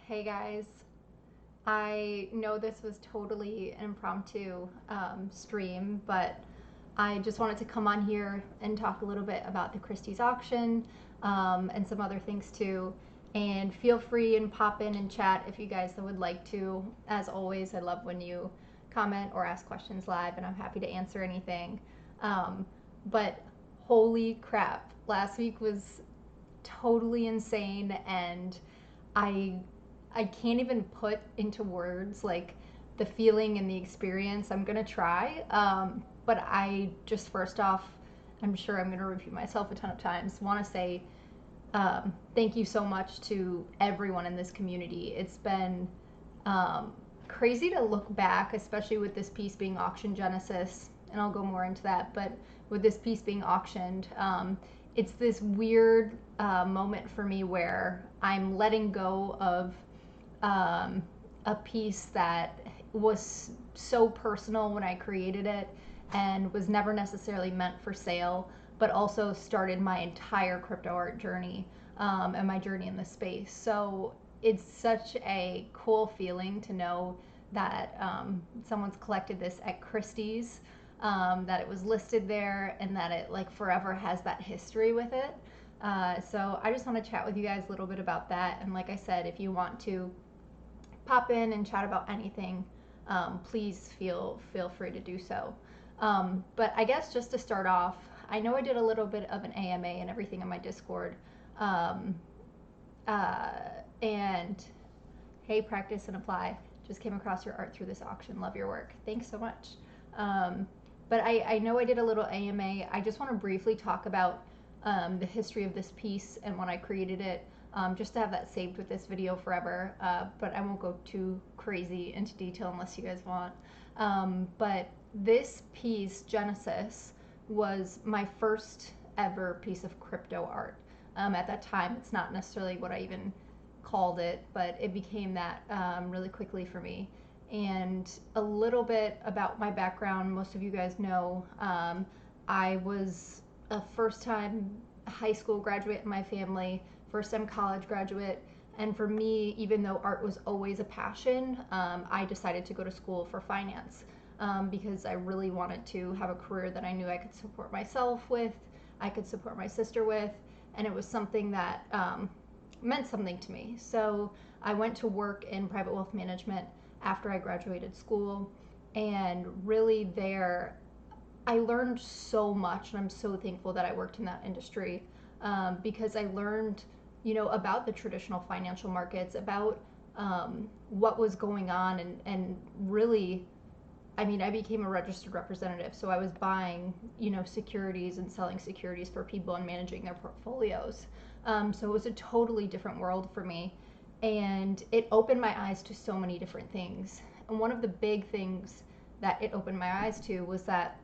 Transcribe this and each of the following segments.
Hey guys, I know this was totally an impromptu stream, but I just wanted to come on here and talk a little bit about the Christie's auction and some other things too. And feel free and pop in and chat if you guys would like to. As always, I love when you comment or ask questions live, and I'm happy to answer anything. But holy crap, last week was totally insane, and I I can't even put into words like the feeling and the experience. I'm gonna try, but I just first off, I'm sure I'm gonna repeat myself a ton of times. Want to say thank you so much to everyone in this community. It's been crazy to look back, especially with this piece being auction Genesis, and I'll go more into that. But with this piece being auctioned, it's this weird moment for me where I'm letting go of a piece that was so personal when I created it and was never necessarily meant for sale, but also started my entire crypto art journey and my journey in the space. So it's such a cool feeling to know that someone's collected this at Christie's, that it was listed there, and that it like forever has that history with it. So I just want to chat with you guys a little bit about that. And like I said, if you want to pop in and chat about anything, please feel free to do so. But I guess just to start off, I know I did a little bit of an AMA and everything in my Discord. Um, uh, and hey, practice and apply. Just came across your art through this auction. Love your work. Thanks so much. Um, but I know I did a little AMA. I just want to briefly talk about the history of this piece and when I created it, just to have that saved with this video forever. But I won't go too crazy into detail unless you guys want. But this piece, Genesis, was my first ever piece of crypto art. At that time, it's not necessarily what I even called it, but it became that really quickly for me. And a little bit about my background, most of you guys know, I was a first time high school graduate in my family, first time college graduate. And for me, even though art was always a passion, I decided to go to school for finance because I really wanted to have a career that I knew I could support myself with, I could support my sister with, and it was something that meant something to me. So I went to work in private wealth management after I graduated school, and really there I learned so much, and I'm so thankful that I worked in that industry because I learned, about the traditional financial markets, about what was going on, and really, I mean, I became a registered representative, so I was buying, securities and selling securities for people and managing their portfolios. So it was a totally different world for me, and it opened my eyes to so many different things. And one of the big things that it opened my eyes to was that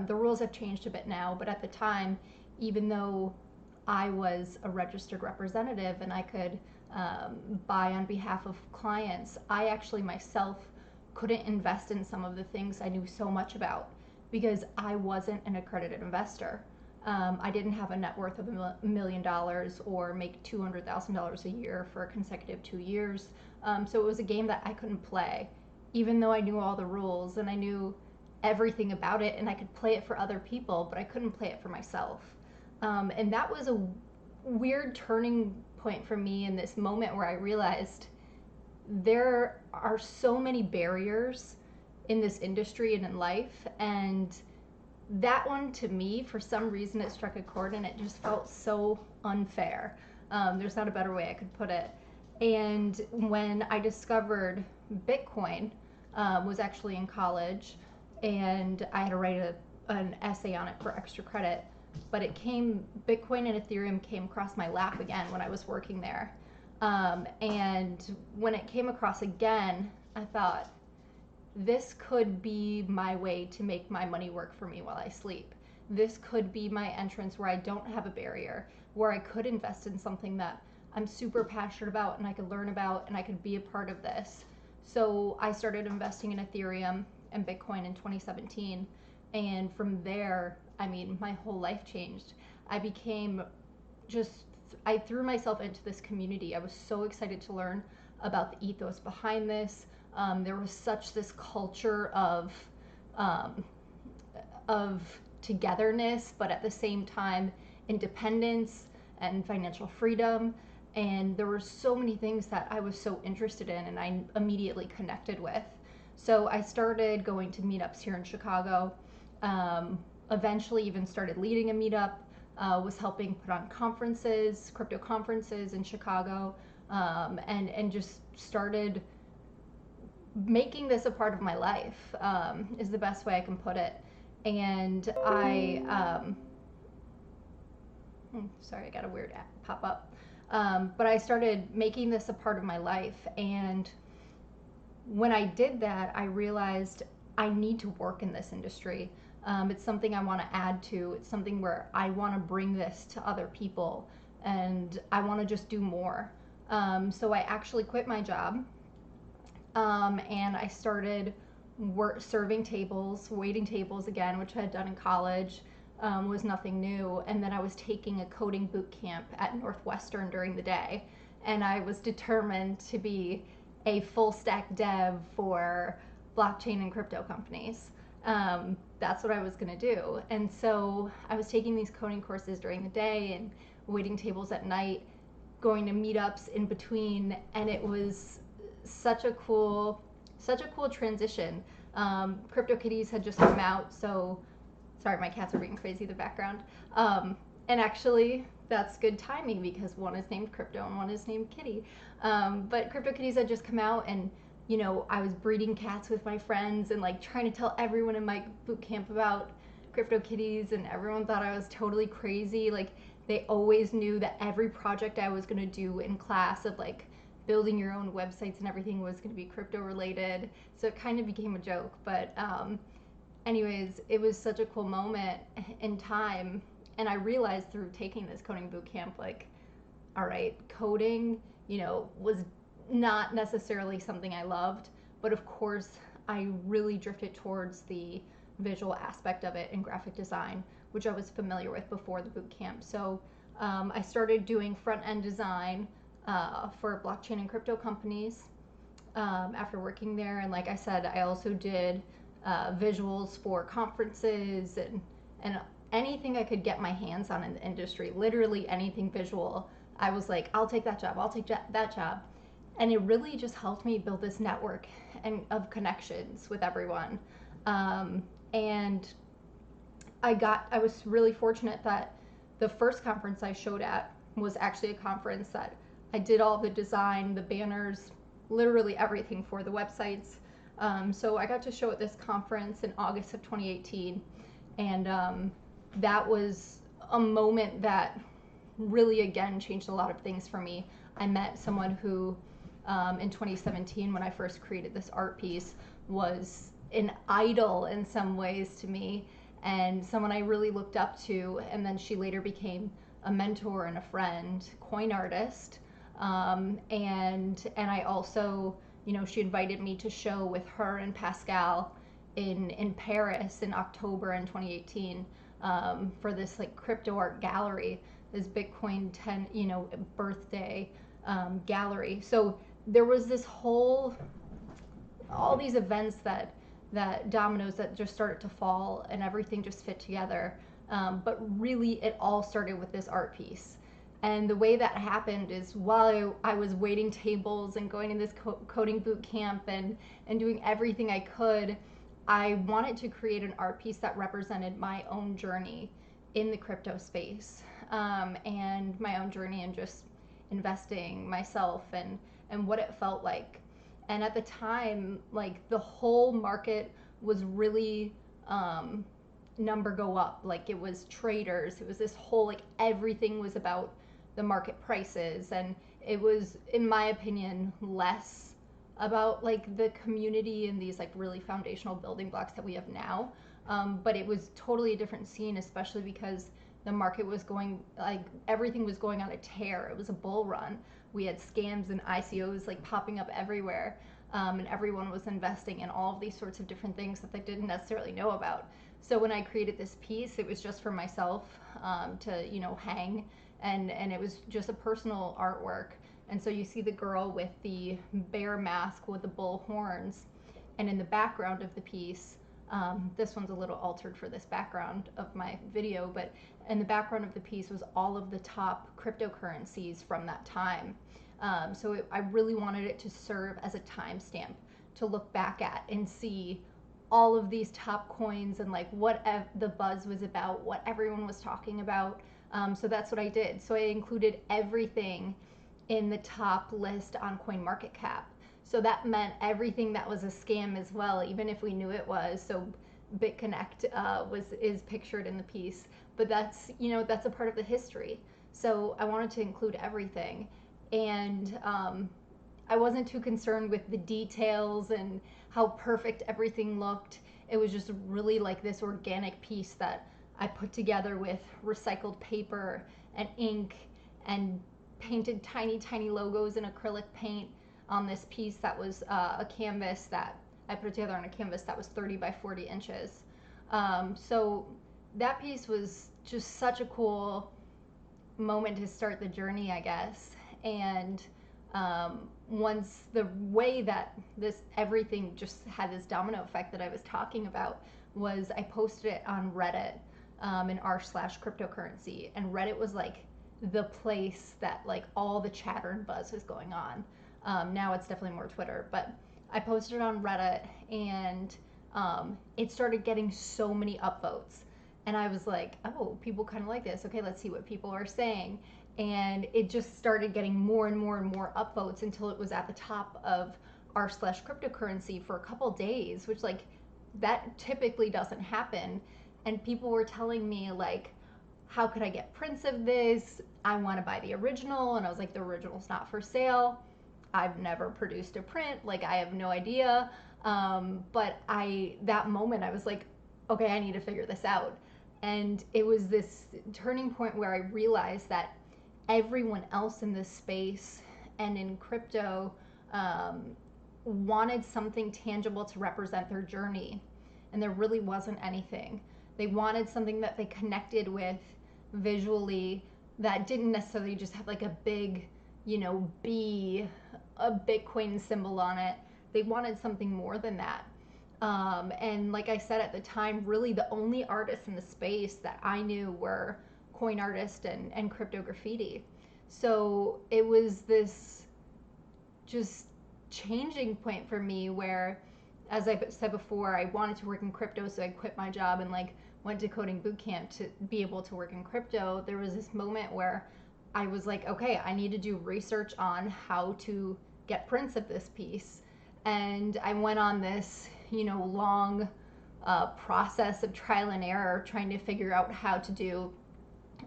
the rules have changed a bit now, but at the time, even though I was a registered representative and I could buy on behalf of clients, I actually myself couldn't invest in some of the things I knew so much about because I wasn't an accredited investor. I didn't have a net worth of $1 million or make $200,000 a year for a consecutive 2 years. So it was a game that I couldn't play, even though I knew all the rules and I knew everything about it and I could play it for other people, but I couldn't play it for myself. And that was a weird turning point for me in this moment where I realized there are so many barriers in this industry and in life. And that one to me, for some reason, it struck a chord and it just felt so unfair. There's not a better way I could put it. And when I discovered Bitcoin, was actually in college, and I had to write an essay on it for extra credit. But Bitcoin and Ethereum came across my lap again when I was working there. And when it came across again, I thought, this could be my way to make my money work for me while I sleep. This could be my entrance where I don't have a barrier, where I could invest in something that I'm super passionate about and I could learn about and I could be a part of this. So I started investing in Ethereum and Bitcoin in 2017. And from there, I mean, my whole life changed. I became just I threw myself into this community. I was so excited to learn about the ethos behind this. There was such this culture um, of togetherness, but at the same time, independence and financial freedom. And there were so many things that I was so interested in and I immediately connected with. So I started going to meetups here in Chicago. Eventually, even started leading a meetup. Was helping put on conferences, crypto conferences in Chicago, and just started making this a part of my life, is the best way I can put it. And sorry, I got a weird app pop up. But I started making this a part of my life. And when I did that, I realized I need to work in this industry. It's something I want to add to. It's something where I want to bring this to other people and I want to just do more. So I actually quit my job, and I started serving tables, waiting tables again, which I had done in college. Was nothing new. And then I was taking a coding boot camp at Northwestern during the day. And I was determined to be a full stack dev for blockchain and crypto companies. That's what I was going to do. And so I was taking these coding courses during the day and waiting tables at night, going to meetups in between. And it was such a cool transition. CryptoKitties had just come out, so sorry, my cats are being crazy in the background. And actually, that's good timing because one is named Crypto and one is named Kitty. But CryptoKitties had just come out, and you know, I was breeding cats with my friends and like trying to tell everyone in my boot camp about CryptoKitties, and everyone thought I was totally crazy. Like, they always knew that every project I was going to do in class of like building your own websites and everything was going to be crypto related. So it kind of became a joke. But anyways, it was such a cool moment in time. And I realized through taking this coding boot camp, like, all right, coding, you know, was not necessarily something I loved, but of course I really drifted towards the visual aspect of it in graphic design, which I was familiar with before the boot camp. So I started doing front-end design for blockchain and crypto companies after working there. And like I said, I also did visuals for conferences and anything I could get my hands on in the industry, literally anything visual. I was like, I'll take that job, I'll take that job. And it really just helped me build this network of connections with everyone. And I was really fortunate that the first conference I showed at was actually a conference that I did all the design, the banners, literally everything for the websites. So I got to show at this conference in August of 2018. And that was a moment that really, again, changed a lot of things for me. I met someone who, in 2017, when I first created this art piece, was an idol in some ways to me, and someone I really looked up to. And then she later became a mentor and a friend, coin artist. And I also, you know, she invited me to show with her and Pascal in Paris in October in 2018 for this like crypto art gallery, this Bitcoin 10, you know, birthday gallery. So there was this all these events that dominoes that just started to fall, and everything just fit together. But really, it all started with this art piece. And the way that happened is while I was waiting tables and going in this coding boot camp and doing everything I could, I wanted to create an art piece that represented my own journey in the crypto space, and my own journey in just investing myself and what it felt like. And at the time, like, the whole market was really number go up. Like, it was traders, it was this whole, like, everything was about the market prices, and it was, in my opinion, less about like the community and these like really foundational building blocks that we have now. But it was totally a different scene, especially because the market was going, like, everything was going on a tear. It was a bull run. We had scams and ICOs like popping up everywhere, and everyone was investing in all of these sorts of different things that they didn't necessarily know about. So when I created this piece, it was just for myself to, hang, and it was just a personal artwork. And so you see the girl with the bear mask with the bull horns, and in the background of the piece, this one's a little altered for this background of my video, but in the background of the piece was all of the top cryptocurrencies from that time. I really wanted it to serve as a timestamp to look back at and see all of these top coins and like what the buzz was about, what everyone was talking about. So that's what I did. So I included everything in the top list on CoinMarketCap. So that meant everything that was a scam as well, even if we knew it was. So BitConnect is pictured in the piece, but that's a part of the history. So I wanted to include everything, and I wasn't too concerned with the details and how perfect everything looked. It was just really like this organic piece that I put together with recycled paper and ink and painted tiny, tiny logos in acrylic paint on this piece that was a canvas that I put together on a canvas that was 30 by 40 inches. So that piece was just such a cool moment to start the journey, I guess. And once the way that this everything just had this domino effect that I was talking about was I posted it on Reddit in r/cryptocurrency, and Reddit was like the place that like all the chatter and buzz was going on. Now it's definitely more Twitter, but I posted it on Reddit, and it started getting so many upvotes. And I was like, oh, people kind of like this. Okay, let's see what people are saying. And it just started getting more and more and more upvotes until it was at the top of r/cryptocurrency for a couple days, which like that typically doesn't happen. And people were telling me like, how could I get prints of this? I want to buy the original. And I was like, the original's not for sale. I've never produced a print. Like, I have no idea. But that moment, I was like, okay, I need to figure this out. And it was this turning point where I realized that everyone else in this space and in crypto wanted something tangible to represent their journey. And there really wasn't anything. They wanted something that they connected with visually that didn't necessarily just have like a big, B, a Bitcoin symbol on it. They wanted something more than that. And like I said at the time, really the only artists in the space that I knew were coin artist and crypto graffiti. So it was this just changing point for me where, as I said before, I wanted to work in crypto, so I quit my job and like went to coding boot camp to be able to work in crypto. There was this moment where I was like, okay, I need to do research on how to get prints of this piece. And I went on this, long process of trial and error trying to figure out how to do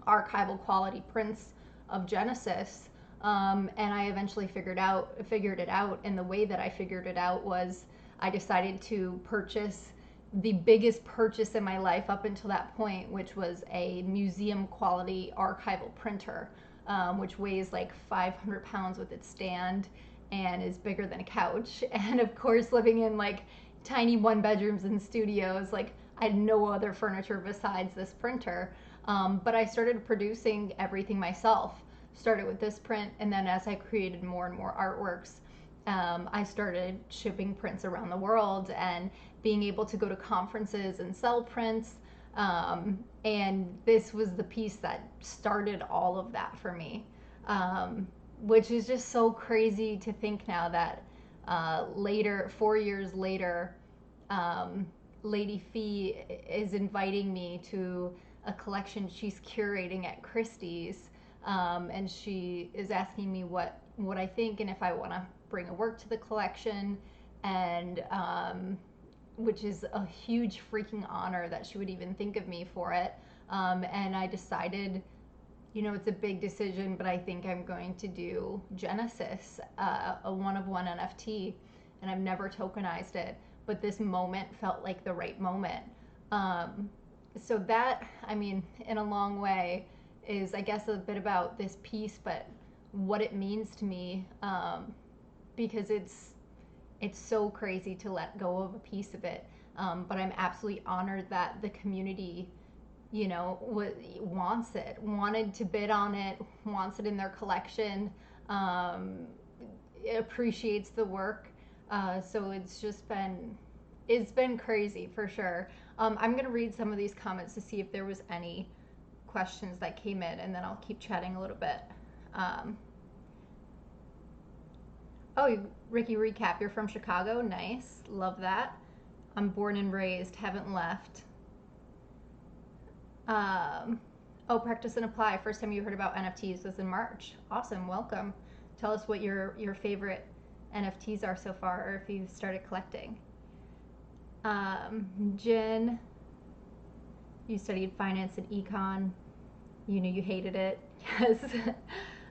archival quality prints of Genesis. And I eventually figured it out. And the way that I figured it out was I decided to purchase the biggest purchase in my life up until that point, which was a museum quality archival printer, which weighs like 500 pounds with its stand and is bigger than a couch. And of course, living in like tiny one bedrooms and studios, like I had no other furniture besides this printer. But I started producing everything myself. Started with this print, and then as I created more and more artworks, I started shipping prints around the world and being able to go to conferences and sell prints. And this was the piece that started all of that for me, which is just so crazy to think now that later, 4 years later, Lady Fee is inviting me to a collection she's curating at Christie's, and she is asking me what I think and if I want to bring a work to the collection, and which is a huge freaking honor that she would even think of me for it. And I decided, it's a big decision, but I think I'm going to do Genesis, a one-of-one NFT, and I've never tokenized it, but this moment felt like the right moment. So that, in a long way, is I guess a bit about this piece, but what it means to me, because it's so crazy to let go of a piece of it. But I'm absolutely honored that the community, you know, wants it, wanted to bid on it, wants it in their collection, it appreciates the work. So it's been crazy for sure. I'm gonna read some of these comments to see if there was any questions that came in, and then I'll keep chatting a little bit. Um, oh, Ricky, recap. You're from Chicago. Nice, love that. I'm born and raised, haven't left. Um, oh, practice and apply. First time you heard about NFTs was in March. Awesome, welcome. Tell us what your favorite NFTs are so far, or if you've started collecting. Jen, you studied finance and econ. You knew you hated it. Yes.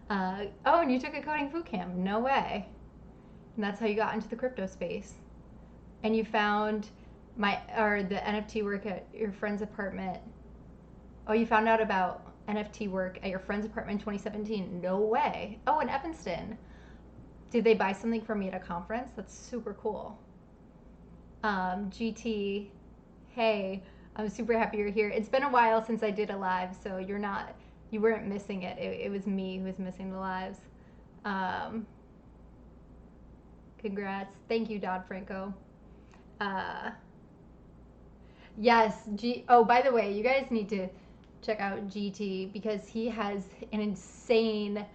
Oh, and you took a coding boot camp. No way. And that's how you got into the crypto space. And you found the NFT work at your friend's apartment. Oh, you found out about NFT work at your friend's apartment in 2017. No way. Oh, in Evanston. Did they buy something from me at a conference? That's super cool. GT, hey, I'm super happy you're here. It's been a while since I did a live, so you weren't missing it. It was me who was missing the lives. Congrats. Thank you, Dodd Franco. Yes, oh, by the way, you guys need to check out GT because he has an insane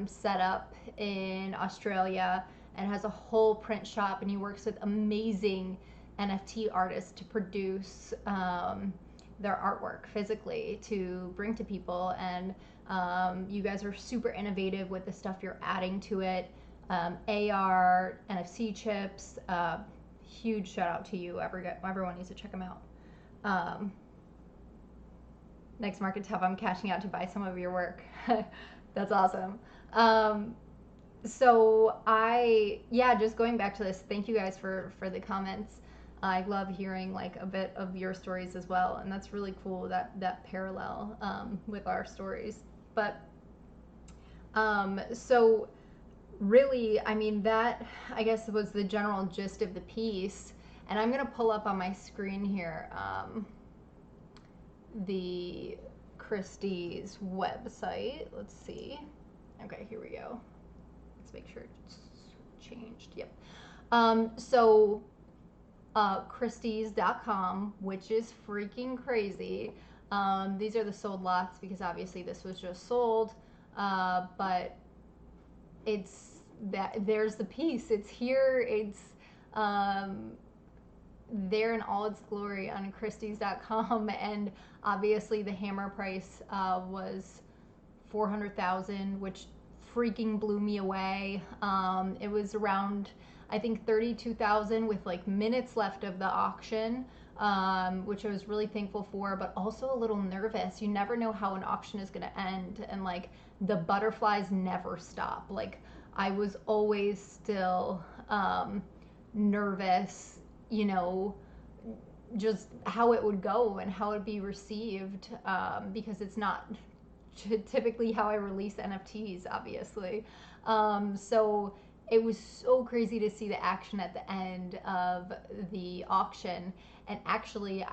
setup in Australia and has a whole print shop, and he works with amazing NFT artists to produce their artwork physically to bring to people. And you guys are super innovative with the stuff you're adding to it. AR, NFC chips, huge shout out to you. Everyone needs to check them out. Next market tab, I'm cashing out to buy some of your work. That's awesome. So just going back to this, thank you guys for the comments. I love hearing like a bit of your stories as well, and that's really cool, that parallel with our stories. But so really, I mean, that I guess was the general gist of the piece. And I'm gonna pull up on my screen here the Christie's website. Let's see. Okay, here we go. Let's make sure it's changed. Yep. So Christie's.com, which is freaking crazy. These are the sold lots because obviously this was just sold, but there's the piece. It's here. It's there in all its glory on Christie's.com, and obviously the hammer price was $400,000, which freaking blew me away. It was around, I think, $32,000 with like minutes left of the auction, which I was really thankful for, but also a little nervous. You never know how an auction is going to end, and like the butterflies never stop. Like I was always still nervous, you know, just how it would go and how it would be received, because it's not typically how I release NFTs, obviously. So it was so crazy to see the action at the end of the auction. And actually,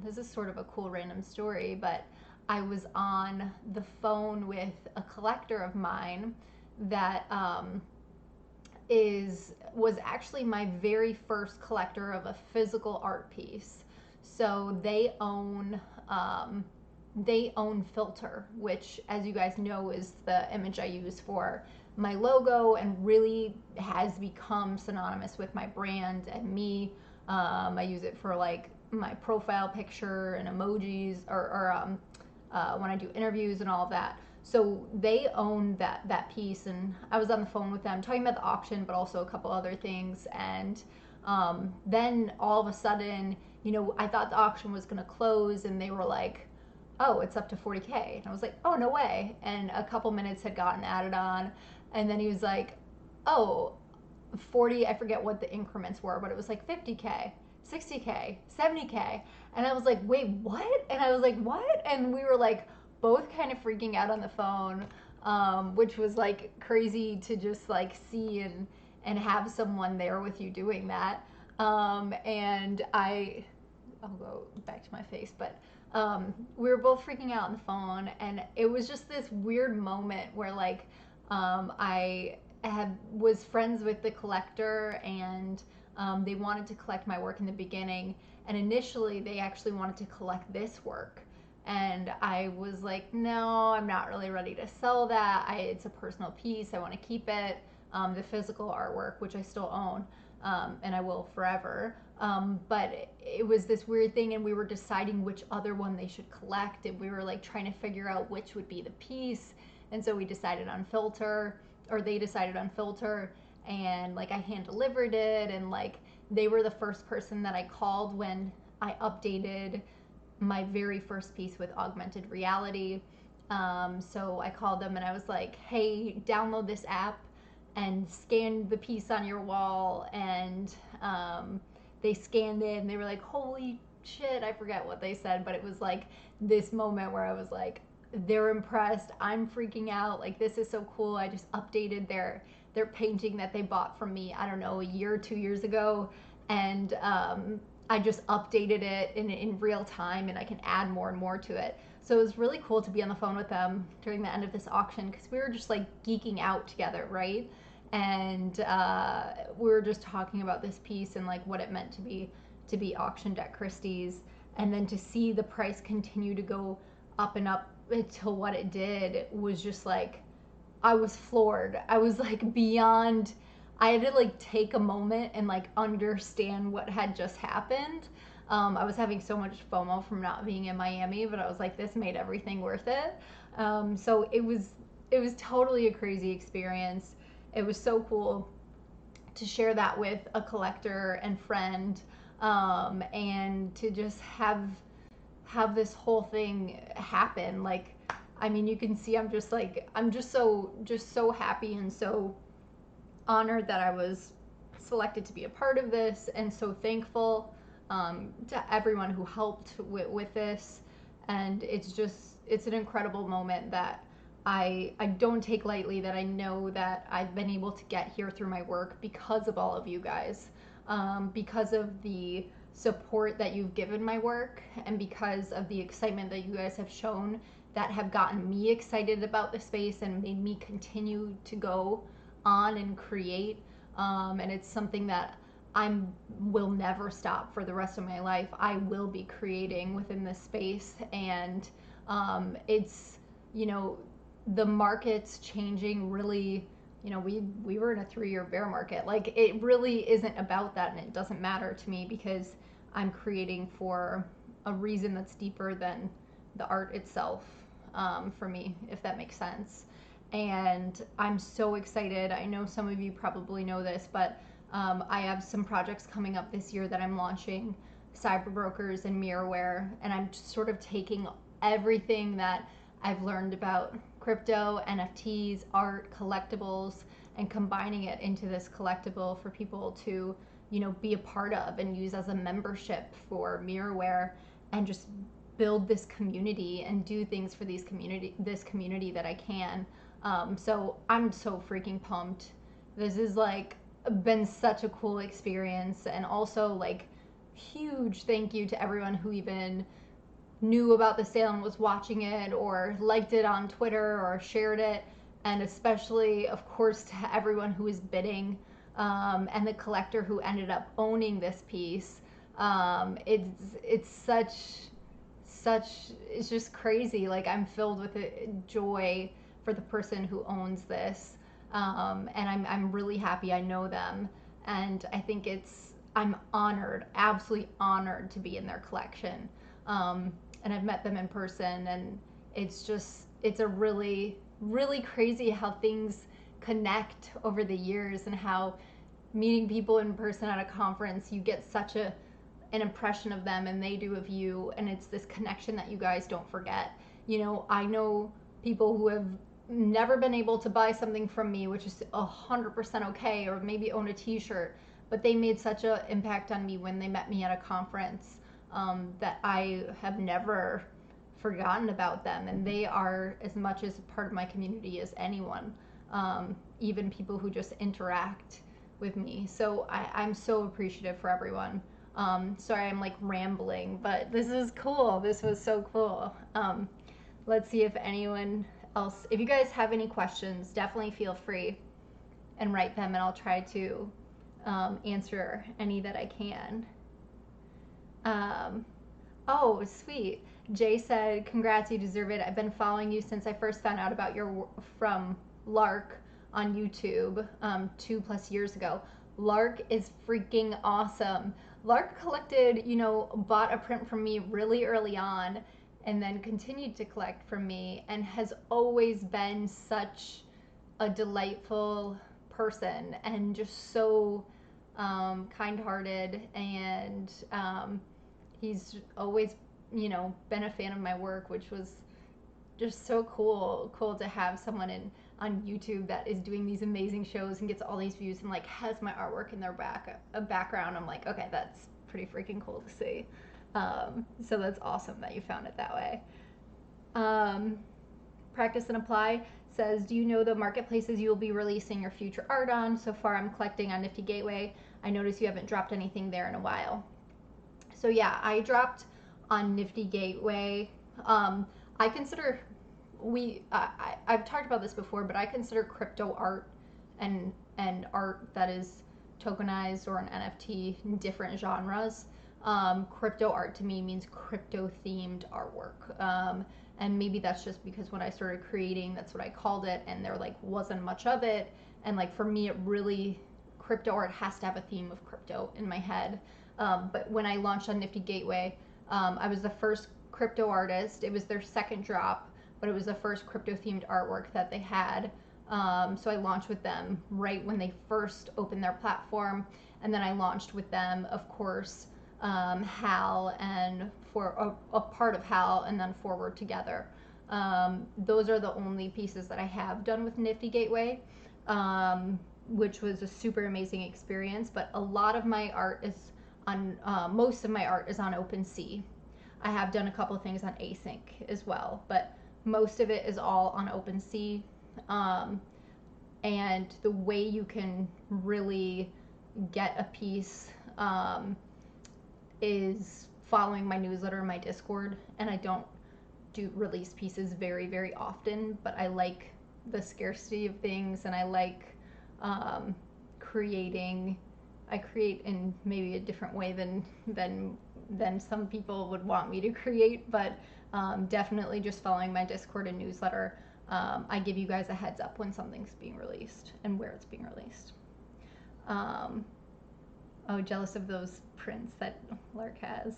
this is sort of a cool random story, but I was on the phone with a collector of mine that was actually my very first collector of a physical art piece. So they own Filter, which, as you guys know, is the image I use for my logo and really has become synonymous with my brand and me. I use it for like my profile picture and emojis, or when I do interviews and all of that. So they own that piece, and I was on the phone with them talking about the auction, but also a couple other things. And then all of a sudden, you know, I thought the auction was going to close, and they were like, "Oh, it's up to 40K." And I was like, "Oh, no way." And a couple minutes had gotten added on, and then he was like, "Oh, 40, I forget what the increments were, but it was like 50K, 60K, 70K." And I was like, "Wait, what?" And I was like, "What?" And we were like both kind of freaking out on the phone, which was like crazy to just like see and have someone there with you doing that. And I'll go back to my face, but we were both freaking out on the phone, and it was just this weird moment where like I was friends with the collector, and they wanted to collect my work in the beginning, and initially they actually wanted to collect this work. And I was like, no, I'm not really ready to sell that. It's a personal piece. I want to keep it. The physical artwork, which I still own, and I will forever. But it was this weird thing, and we were deciding which other one they should collect, and we were like trying to figure out which would be the piece. And so we decided on filter, or they decided on filter, and like I hand delivered it, and like they were the first person that I called when I updated my very first piece with augmented reality. So I called them and I was like, hey, download this app and scan the piece on your wall. And they scanned it and they were like, holy shit, I forget what they said, but it was like this moment where I was like, they're impressed, I'm freaking out, like this is so cool. I just updated their painting that they bought from me, I don't know, a year or 2 years ago, and I just updated it in real time, and I can add more and more to it. So it was really cool to be on the phone with them during the end of this auction, because we were just like geeking out together, right? And we were just talking about this piece and like what it meant to be auctioned at Christie's, and then to see the price continue to go up and up until what it did was just like, I was floored. I was like beyond, I had to like take a moment and like understand what had just happened. I was having so much FOMO from not being in Miami, but I was like, this made everything worth it. So it was totally a crazy experience. It was so cool to share that with a collector and friend, and to just have this whole thing happen. Like, I mean, you can see I'm just like, I'm just so happy and so honored that I was selected to be a part of this, and so thankful to everyone who helped with this. And it's an incredible moment that I don't take lightly, that I know that I've been able to get here through my work because of all of you guys, because of the support that you've given my work, and because of the excitement that you guys have shown, that have gotten me excited about the space and made me continue to go on and create. And it's something that I will never stop for the rest of my life. I will be creating within this space, and it's, you know, the market's changing really. You know, we were in a 3-year bear market. Like, it really isn't about that, and it doesn't matter to me because I'm creating for a reason that's deeper than the art itself, for me, if that makes sense. And I'm so excited. I know some of you probably know this, but I have some projects coming up this year that I'm launching, cyber brokers and mirrorware, and I'm just sort of taking everything that I've learned about crypto, NFTs, art, collectibles, and combining it into this collectible for people to, you know, be a part of and use as a membership for mirrorware, and just build this community and do things for this community that I can. So I'm so freaking pumped. This is like been such a cool experience, and also like huge thank you to everyone who even knew about the sale and was watching it or liked it on Twitter or shared it, and especially, of course, to everyone who was bidding, and the collector who ended up owning this piece. It's it's just crazy. Like, I'm filled with joy for the person who owns this, and I'm really happy I know them, and I think I'm honored, absolutely honored to be in their collection. And I've met them in person, and it's a really, really crazy how things connect over the years, and how meeting people in person at a conference, you get such an impression of them and they do of you, and it's this connection that you guys don't forget. You know, I know people who have never been able to buy something from me, which is 100% okay, or maybe own a t-shirt, but they made such an impact on me when they met me at a conference, that I have never forgotten about them, and they are as much as a part of my community as anyone. Even people who just interact with me. So I'm so appreciative for everyone. Sorry, I'm like rambling, but this is cool. This was so cool. Let's see if anyone else, if you guys have any questions, definitely feel free and write them, and I'll try to answer any that I can. Um, oh, sweet. Jay said, "Congrats, you deserve it. I've been following you since I first found out about your from Lark on YouTube 2+ years ago. Lark is freaking awesome. Lark collected, bought a print from me really early on, and then continued to collect from me, and has always been such a delightful person and just so kind-hearted, and he's always been a fan of my work, which was just so cool to have someone on YouTube that is doing these amazing shows and gets all these views and like has my artwork in their background. I'm like, okay, that's pretty freaking cool to see. So that's awesome that you found it that way. Practice and Apply says, do you know the marketplaces you will be releasing your future art on? So far I'm collecting on Nifty Gateway. I notice you haven't dropped anything there in a while. So yeah, I dropped on Nifty Gateway. I consider I've talked about this before, but I consider crypto art and art that is tokenized or an NFT in different genres. Crypto art to me means crypto themed artwork. And maybe that's just because when I started creating, that's what I called it, and there like wasn't much of it. And like for me, it really, crypto art has to have a theme of crypto in my head. But when I launched on Nifty Gateway, I was the first crypto artist. It was their second drop, but it was the first crypto themed artwork that they had. So I launched with them right when they first opened their platform. And then I launched with them, of course, Hal and for a part of Hal, and then Forward Together. Those are the only pieces that I have done with Nifty Gateway, which was a super amazing experience. But a lot of my art is on, most of my art is on OpenSea. I have done a couple of things on Async as well, but most of it is all on OpenSea. And the way you can really get a piece is following my newsletter and my Discord. And I don't do release pieces very, very often, but I like the scarcity of things, and I like creating. I create in maybe a different way than some people would want me to create, but definitely just following my Discord and newsletter. I give you guys a heads up when something's being released and where it's being released. Oh, jealous of those prints that Lark has.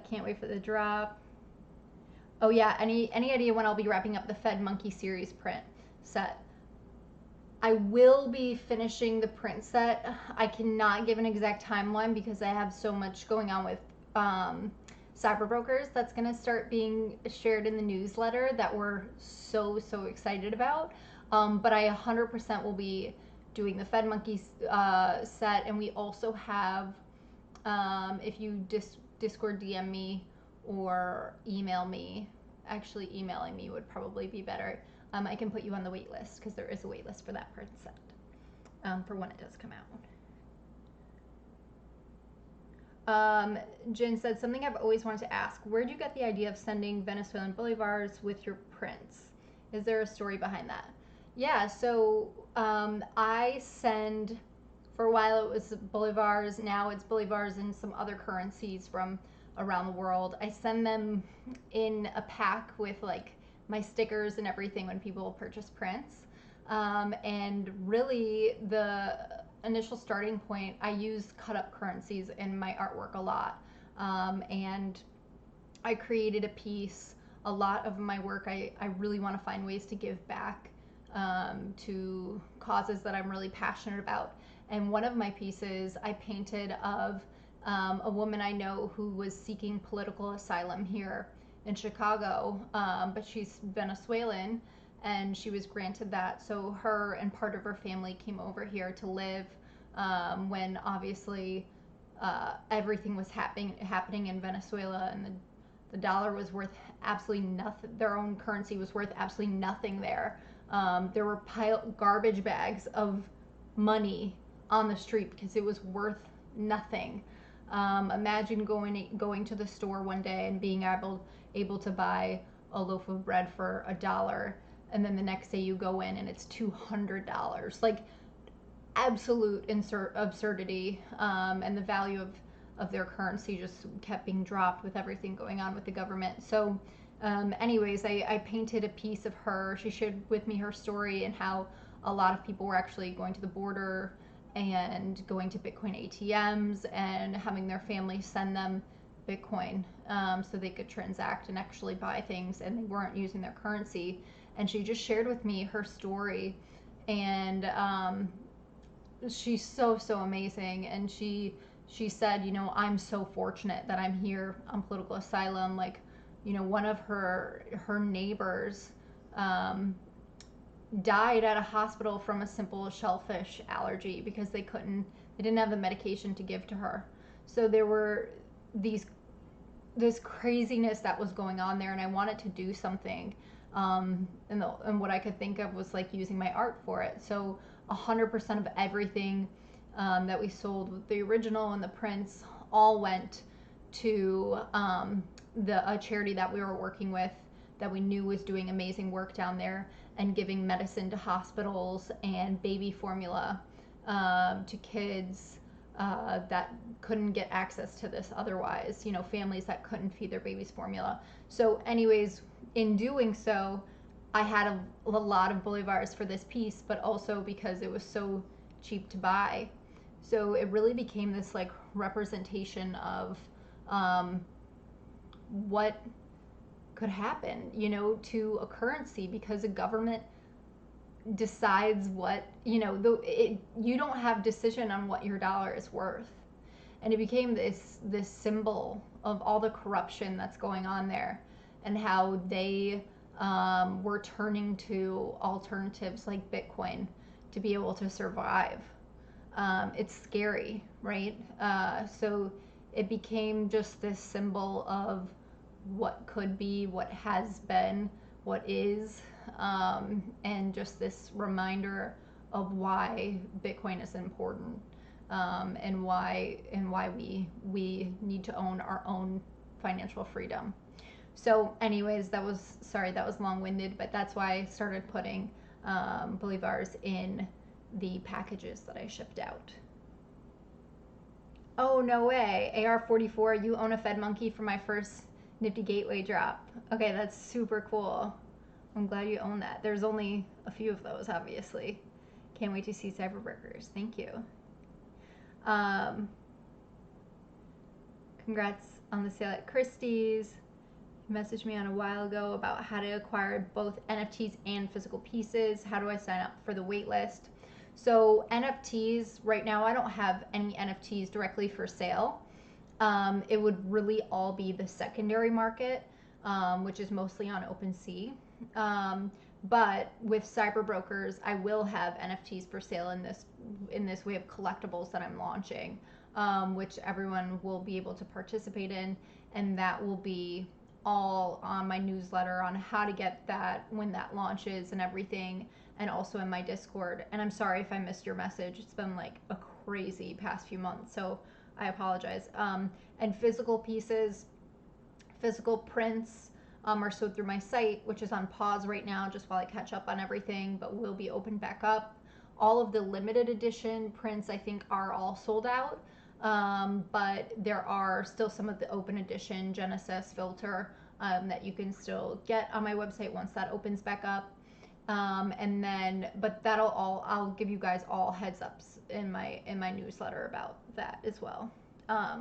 Can't wait for the drop. Oh yeah, any idea when I'll be wrapping up the Fed Monkey series print set? I will be finishing the print set. I cannot give an exact timeline because I have so much going on with Cyber Brokers that's going to start being shared in the newsletter that we're so excited about. But I 100% will be doing the Fed Monkeys set, and we also have, if you Discord DM me or email me, actually emailing me would probably be better. I can put you on the wait list because there is a wait list for that print set for when it does come out. Jen said, something I've always wanted to ask. Where do you get the idea of sending Venezuelan bolivars with your prints? Is there a story behind that? Yeah, so I send, for a while it was bolivars, now it's bolivars and some other currencies from around the world. I send them in a pack with like my stickers and everything when people purchase prints. And really the initial starting point, I use cut up currencies in my artwork a lot. And I created a piece. A lot of my work, I really want to find ways to give back to causes that I'm really passionate about. And one of my pieces I painted of a woman I know who was seeking political asylum here in Chicago, but she's Venezuelan, and she was granted that. So her and part of her family came over here to live when obviously everything was happening in Venezuela, and the dollar was worth absolutely nothing. Their own currency was worth absolutely nothing there. There were garbage bags of money on the street because it was worth nothing. Imagine going to the store one day and being able to buy a loaf of bread for $1, and then the next day you go in and it's $200. Like, absolute absurdity, and the value of their currency just kept being dropped with everything going on with the government. So anyways, I painted a piece of her. She shared with me her story and how a lot of people were actually going to the border and going to Bitcoin ATMs and having their family send them Bitcoin, so they could transact and actually buy things, and they weren't using their currency. And she just shared with me her story, and she's so amazing. And she said, you know, I'm so fortunate that I'm here on political asylum. Like, you know, one of her neighbors died at a hospital from a simple shellfish allergy because they didn't have the medication to give to her. So there were this craziness that was going on there, and I wanted to do something. And what I could think of was like using my art for it. So 100% of everything that we sold, the original and the prints, all went to a charity that we were working with that we knew was doing amazing work down there and giving medicine to hospitals and baby formula to kids that couldn't get access to this otherwise, you know, families that couldn't feed their babies formula. So anyways, in doing so, I had a lot of bolivars for this piece, but also because it was so cheap to buy. So it really became this like representation of what could happen, you know, to a currency, because a government decides what, you know, you don't have decision on what your dollar is worth. And it became this symbol of all the corruption that's going on there, and how they were turning to alternatives like Bitcoin to be able to survive. It's scary, right? So it became just this symbol of what could be, what has been, what is, and just this reminder of why Bitcoin is important, and why we need to own our own financial freedom. So anyways, that was long-winded, but that's why I started putting bolivars in the packages that I shipped out. Oh, no way. AR44, you own a Fed monkey for my first Nifty Gateway drop. Okay, that's super cool. I'm glad you own that. There's only a few of those, obviously. Can't wait to see Cyberbreakers. Thank you. Congrats on the sale at Christie's. You messaged me on a while ago about how to acquire both NFTs and physical pieces. How do I sign up for the wait list? So NFTs, right now I don't have any NFTs directly for sale. It would really all be the secondary market, which is mostly on OpenSea. But with Cyberbrokers, I will have NFTs for sale in this way of collectibles that I'm launching, which everyone will be able to participate in, and that will be all on my newsletter on how to get that when that launches and everything, and also in my Discord. And I'm sorry if I missed your message. It's been like a crazy past few months, so I apologize. And physical pieces, physical prints are sold through my site, which is on pause right now just while I catch up on everything, but will be open back up. All of the limited edition prints, I think, are all sold out. But there are still some of the open edition Genesis filter that you can still get on my website once that opens back up. And then, but I'll give you guys all heads ups in my newsletter about that as well. How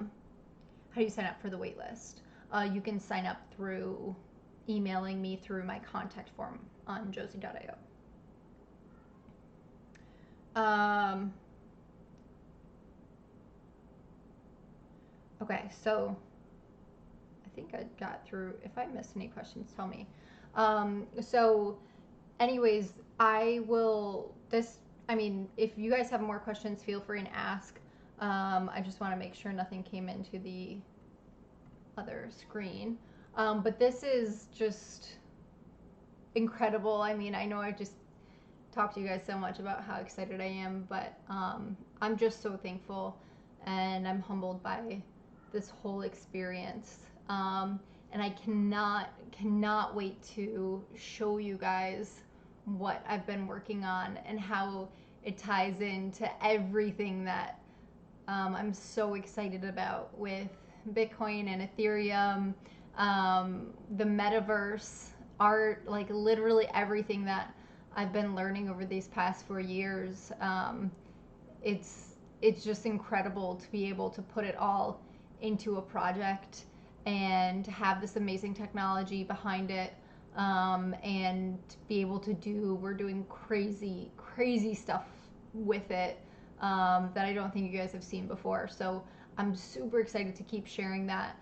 do you sign up for the wait list? You can sign up through emailing me through my contact form on josie.io. Okay, so I think I got through. If I missed any questions, tell me. So anyways, if you guys have more questions, feel free and ask. I just want to make sure nothing came into the other screen. But this is just incredible. I mean, I know I just talked to you guys so much about how excited I am, but I'm just so thankful, and I'm humbled by this whole experience. And I cannot wait to show you guys what I've been working on and how it ties into everything that I'm so excited about with Bitcoin and Ethereum, the metaverse, art, like literally everything that I've been learning over these past 4 years. It's it's just incredible to be able to put it all into a project and have this amazing technology behind it, and be able to we're doing crazy stuff with it, that I don't think you guys have seen before. So I'm super excited to keep sharing that.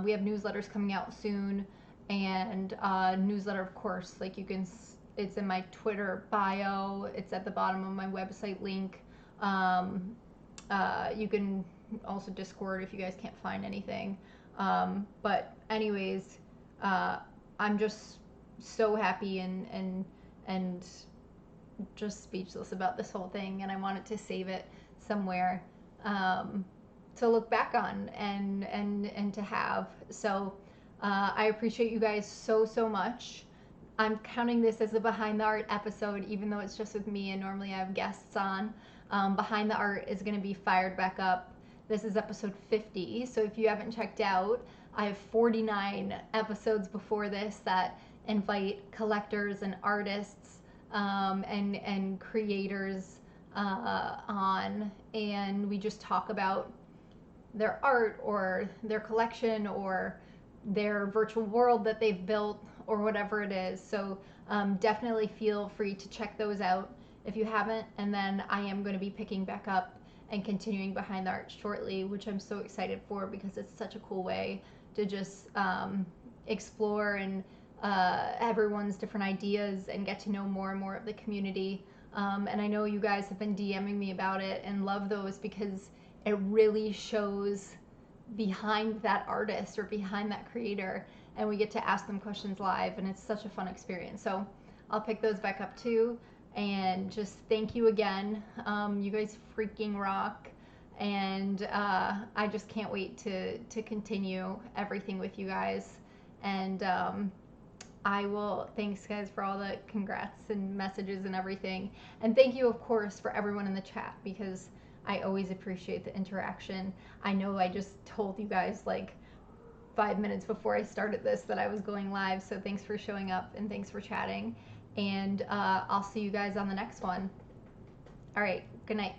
We have newsletters coming out soon, and newsletter, of course, like you can, it's in my Twitter bio. It's at the bottom of my website link. You can also Discord if you guys can't find anything. But anyways, I'm just so happy and just speechless about this whole thing, and I wanted to save it somewhere, to look back on and to have. So I appreciate you guys so much. I'm counting this as a behind the art episode, even though it's just with me and normally I have guests on. Behind the art is going to be fired back up. This is episode 50, so if you haven't checked out, I have 49 episodes before this that invite collectors and artists, and creators on, and we just talk about their art or their collection or their virtual world that they've built or whatever it is. So definitely feel free to check those out if you haven't. And then I am going to be picking back up and continuing behind the art shortly, which I'm so excited for because it's such a cool way to just explore and everyone's different ideas and get to know more and more of the community. And I know you guys have been DMing me about it and love those because it really shows behind that artist or behind that creator, and we get to ask them questions live, and it's such a fun experience. So I'll pick those back up too, and just thank you again. You guys freaking rock, and I just can't wait to continue everything with you guys. And thanks guys for all the congrats and messages and everything, and thank you of course for everyone in the chat because I always appreciate the interaction. I know I just told you guys like 5 minutes before I started this that I was going live, so thanks for showing up and thanks for chatting. And I'll see you guys on the next one. All right, good night.